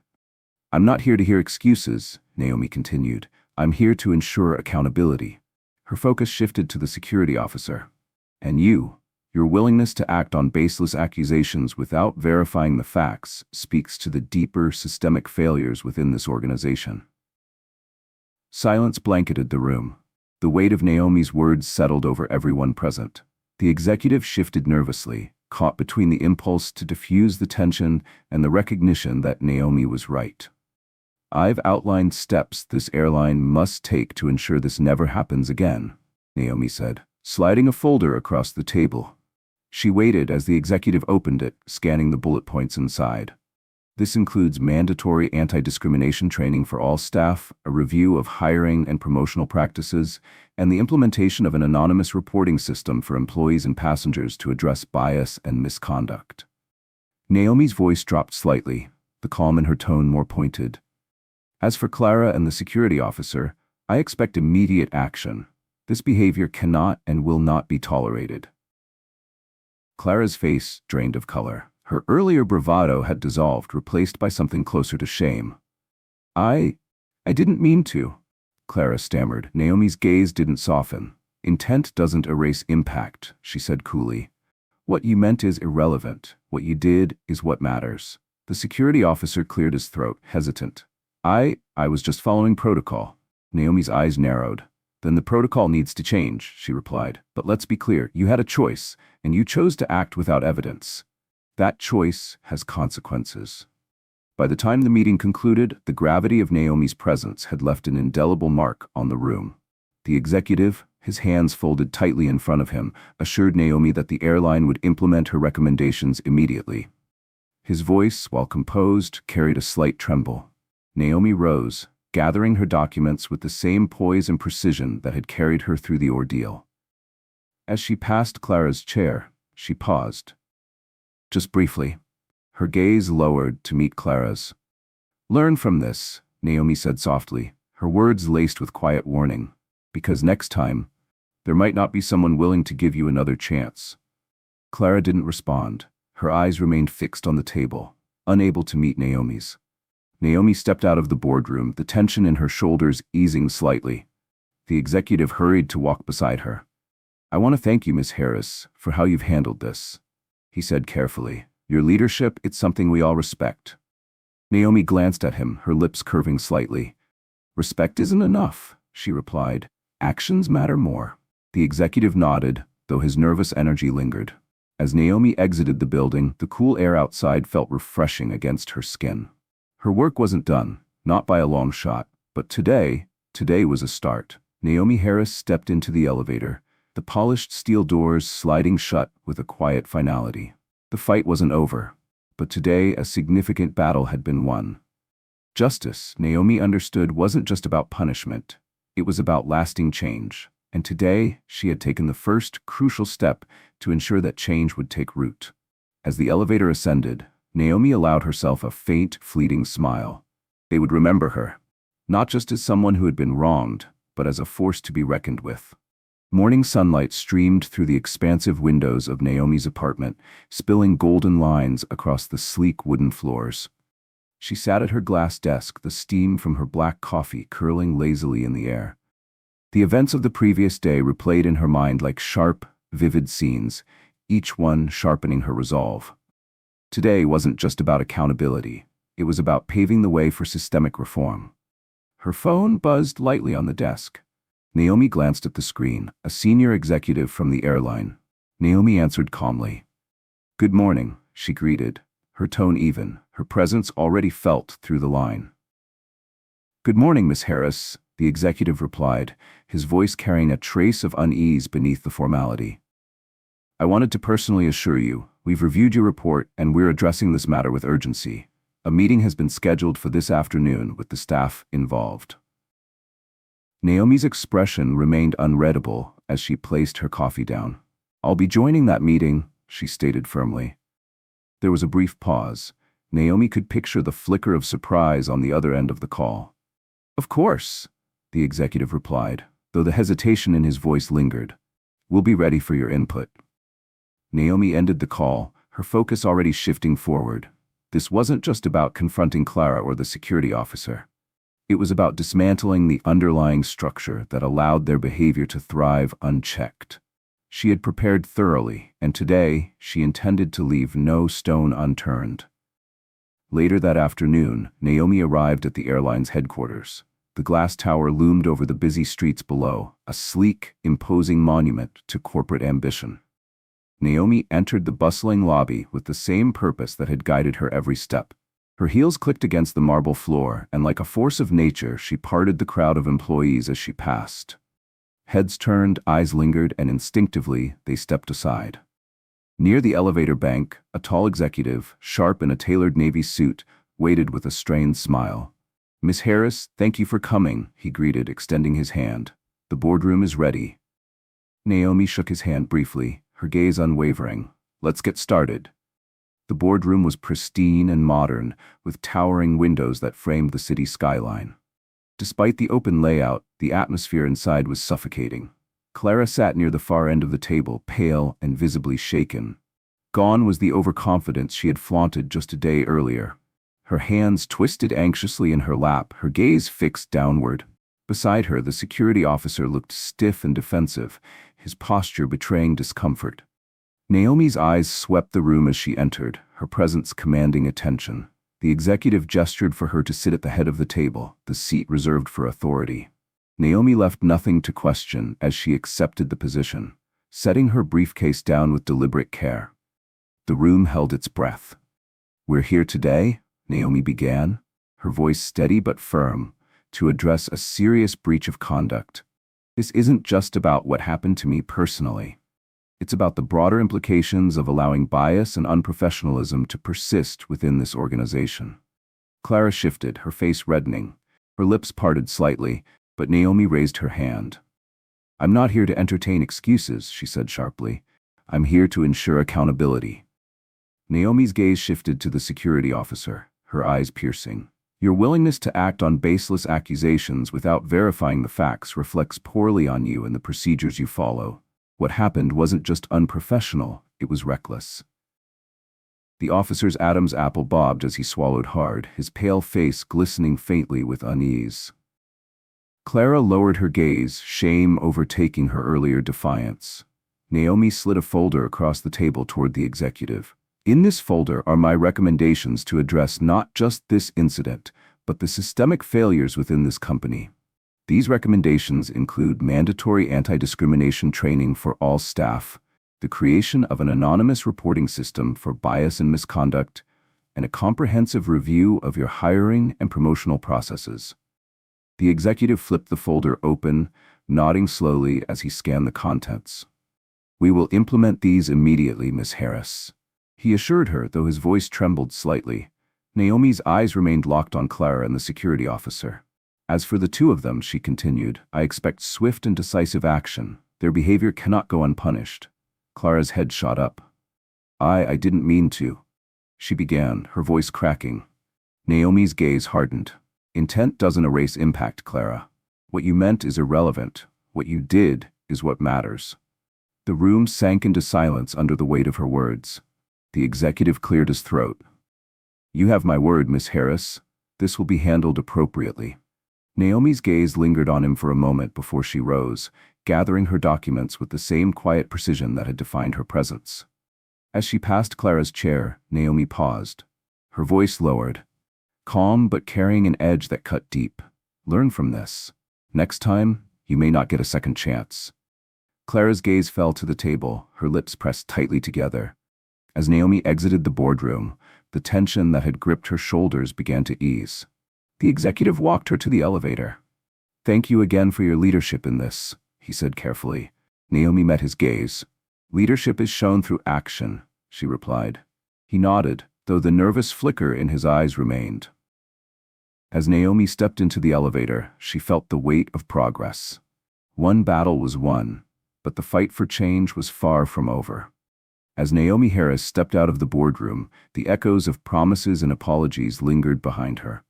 "I'm not here to hear excuses," Naomi continued. "I'm here to ensure accountability." Her focus shifted to the security officer. "And your willingness to act on baseless accusations without verifying the facts speaks to the deeper systemic failures within this organization." Silence blanketed the room. The weight of Naomi's words settled over everyone present. The executive shifted nervously, caught between the impulse to diffuse the tension and the recognition that Naomi was right. "I've outlined steps this airline must take to ensure this never happens again," Naomi said, sliding a folder across the table. She waited as the executive opened it, scanning the bullet points inside. "This includes mandatory anti-discrimination training for all staff, a review of hiring and promotional practices, and the implementation of an anonymous reporting system for employees and passengers to address bias and misconduct." Naomi's voice dropped slightly, the calm in her tone more pointed. "As for Clara and the security officer, I expect immediate action. This behavior cannot and will not be tolerated." Clara's face drained of color. Her earlier bravado had dissolved, replaced by something closer to shame. I didn't mean to," Clara stammered. Naomi's gaze didn't soften. "Intent doesn't erase impact," she said coolly. "What you meant is irrelevant. What you did is what matters." The security officer cleared his throat, hesitant. I was just following protocol." Naomi's eyes narrowed. "Then the protocol needs to change," she replied. "But let's be clear, you had a choice, and you chose to act without evidence. That choice has consequences." By the time the meeting concluded, the gravity of Naomi's presence had left an indelible mark on the room. The executive, his hands folded tightly in front of him, assured Naomi that the airline would implement her recommendations immediately. His voice, while composed, carried a slight tremble. Naomi rose, gathering her documents with the same poise and precision that had carried her through the ordeal. As she passed Clara's chair, she paused. Just briefly. Her gaze lowered to meet Clara's. "Learn from this," Naomi said softly, her words laced with quiet warning, "because next time, there might not be someone willing to give you another chance." Clara didn't respond. Her eyes remained fixed on the table, unable to meet Naomi's. Naomi stepped out of the boardroom, the tension in her shoulders easing slightly. The executive hurried to walk beside her. "I want to thank you, Miss Harris, for how you've handled this," he said carefully. "Your leadership, it's something we all respect." Naomi glanced at him, her lips curving slightly. "Respect isn't enough," she replied. "Actions matter more." The executive nodded, though his nervous energy lingered. As Naomi exited the building, the cool air outside felt refreshing against her skin. Her work wasn't done, not by a long shot, but today was a start. Naomi Harris stepped into the elevator, the polished steel doors sliding shut with a quiet finality. The fight wasn't over, but today a significant battle had been won. Justice, Naomi understood, wasn't just about punishment. It was about lasting change, and today she had taken the first crucial step to ensure that change would take root. As the elevator ascended, Naomi allowed herself a faint, fleeting smile. They would remember her, not just as someone who had been wronged, but as a force to be reckoned with. Morning sunlight streamed through the expansive windows of Naomi's apartment, spilling golden lines across the sleek wooden floors. She sat at her glass desk, the steam from her black coffee curling lazily in the air. The events of the previous day replayed in her mind like sharp, vivid scenes, each one sharpening her resolve. Today wasn't just about accountability. It was about paving the way for systemic reform. Her phone buzzed lightly on the desk. Naomi glanced at the screen, a senior executive from the airline. Naomi answered calmly. "Good morning," she greeted, her tone even, her presence already felt through the line. "Good morning, Miss Harris," the executive replied, his voice carrying a trace of unease beneath the formality. "I wanted to personally assure you, we've reviewed your report and we're addressing this matter with urgency. A meeting has been scheduled for this afternoon with the staff involved." Naomi's expression remained unreadable as she placed her coffee down. "I'll be joining that meeting," she stated firmly. There was a brief pause. Naomi could picture the flicker of surprise on the other end of the call. "Of course," the executive replied, though the hesitation in his voice lingered. "We'll be ready for your input." Naomi ended the call, her focus already shifting forward. This wasn't just about confronting Clara or the security officer. It was about dismantling the underlying structure that allowed their behavior to thrive unchecked. She had prepared thoroughly, and today she intended to leave no stone unturned. Later that afternoon, Naomi arrived at the airline's headquarters. The glass tower loomed over the busy streets below, a sleek, imposing monument to corporate ambition. Naomi entered the bustling lobby with the same purpose that had guided her every step. Her heels clicked against the marble floor, and like a force of nature, she parted the crowd of employees as she passed. Heads turned, eyes lingered, and instinctively they stepped aside. Near the elevator bank, a tall executive, sharp in a tailored navy suit, waited with a strained smile. "Miss Harris, thank you for coming," he greeted, extending his hand. "The boardroom is ready." Naomi shook his hand briefly, her gaze unwavering. "Let's get started." The boardroom was pristine and modern, with towering windows that framed the city skyline. Despite the open layout, the atmosphere inside was suffocating. Clara sat near the far end of the table, pale and visibly shaken. Gone was the overconfidence she had flaunted just a day earlier. Her hands twisted anxiously in her lap, her gaze fixed downward. Beside her, the security officer looked stiff and defensive, his posture betraying discomfort. Naomi's eyes swept the room as she entered, her presence commanding attention. The executive gestured for her to sit at the head of the table, the seat reserved for authority. Naomi left nothing to question as she accepted the position, setting her briefcase down with deliberate care. The room held its breath. "We're here today," Naomi began, her voice steady but firm, "to address a serious breach of conduct. This isn't just about what happened to me personally. It's about the broader implications of allowing bias and unprofessionalism to persist within this organization." Clara shifted, her face reddening. Her lips parted slightly, but Naomi raised her hand. "I'm not here to entertain excuses," she said sharply. "I'm here to ensure accountability." Naomi's gaze shifted to the security officer, her eyes piercing. "Your willingness to act on baseless accusations without verifying the facts reflects poorly on you and the procedures you follow. What happened wasn't just unprofessional, it was reckless." The officer's Adam's apple bobbed as he swallowed hard, his pale face glistening faintly with unease. Clara lowered her gaze, shame overtaking her earlier defiance. Naomi slid a folder across the table toward the executive. "In this folder are my recommendations to address not just this incident, but the systemic failures within this company. These recommendations include mandatory anti-discrimination training for all staff, the creation of an anonymous reporting system for bias and misconduct, and a comprehensive review of your hiring and promotional processes. The executive flipped the folder open, nodding slowly as he scanned the contents. "We will implement these immediately, Miss Harris," he assured her, though his voice trembled slightly. Naomi's eyes remained locked on Clara and the security officer. "As for the two of them," she continued, "I expect swift and decisive action. Their behavior cannot go unpunished." Clara's head shot up. I didn't mean to," she began, her voice cracking. Naomi's gaze hardened. "Intent doesn't erase impact, Clara. What you meant is irrelevant. What you did is what matters." The room sank into silence under the weight of her words. The executive cleared his throat. "You have my word, Miss Harris. This will be handled appropriately." Naomi's gaze lingered on him for a moment before she rose, gathering her documents with the same quiet precision that had defined her presence. As she passed Clara's chair, Naomi paused. Her voice lowered, calm but carrying an edge that cut deep. "Learn from this. Next time, you may not get a second chance." Clara's gaze fell to the table, her lips pressed tightly together. As Naomi exited the boardroom, the tension that had gripped her shoulders began to ease. The executive walked her to the elevator. "Thank you again for your leadership in this," he said carefully. Naomi met his gaze. "Leadership is shown through action," she replied. He nodded, though the nervous flicker in his eyes remained. As Naomi stepped into the elevator, she felt the weight of progress. One battle was won, but the fight for change was far from over. As Naomi Harris stepped out of the boardroom, the echoes of promises and apologies lingered behind her.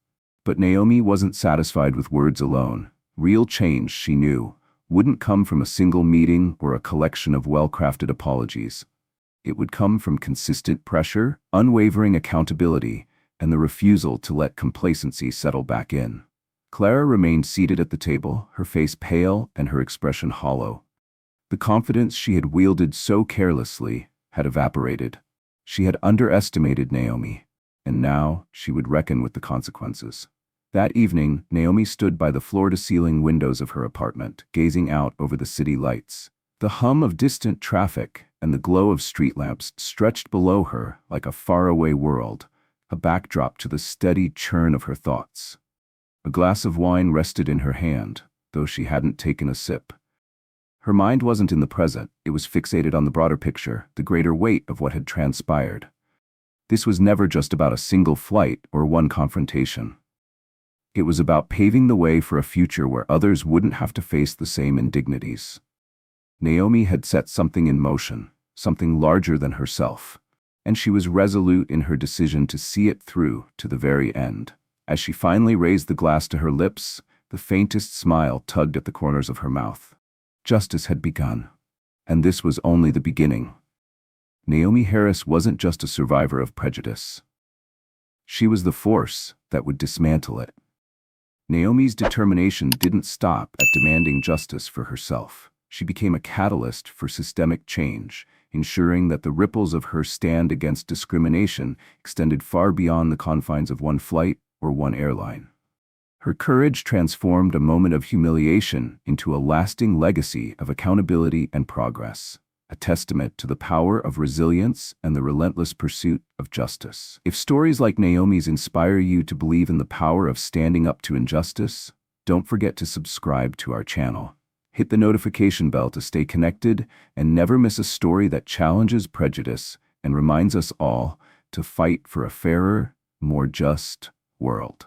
But Naomi wasn't satisfied with words alone. Real change, she knew, wouldn't come from a single meeting or a collection of well-crafted apologies. It would come from consistent pressure, unwavering accountability, and the refusal to let complacency settle back in. Clara remained seated at the table, her face pale and her expression hollow. The confidence she had wielded so carelessly had evaporated. She had underestimated Naomi, and now she would reckon with the consequences. That evening, Naomi stood by the floor-to-ceiling windows of her apartment, gazing out over the city lights. The hum of distant traffic and the glow of street lamps stretched below her like a faraway world, a backdrop to the steady churn of her thoughts. A glass of wine rested in her hand, though she hadn't taken a sip. Her mind wasn't in the present, it was fixated on the broader picture, the greater weight of what had transpired. This was never just about a single flight or one confrontation. It was about paving the way for a future where others wouldn't have to face the same indignities. Naomi had set something in motion, something larger than herself, and she was resolute in her decision to see it through to the very end. As she finally raised the glass to her lips, the faintest smile tugged at the corners of her mouth. Justice had begun, and this was only the beginning. Naomi Harris wasn't just a survivor of prejudice. She was the force that would dismantle it. Naomi's determination didn't stop at demanding justice for herself. She became a catalyst for systemic change, ensuring that the ripples of her stand against discrimination extended far beyond the confines of one flight or one airline. Her courage transformed a moment of humiliation into a lasting legacy of accountability and progress, a testament to the power of resilience and the relentless pursuit of justice. If stories like Naomi's inspire you to believe in the power of standing up to injustice, don't forget to subscribe to our channel. Hit the notification bell to stay connected and never miss a story that challenges prejudice and reminds us all to fight for a fairer, more just world.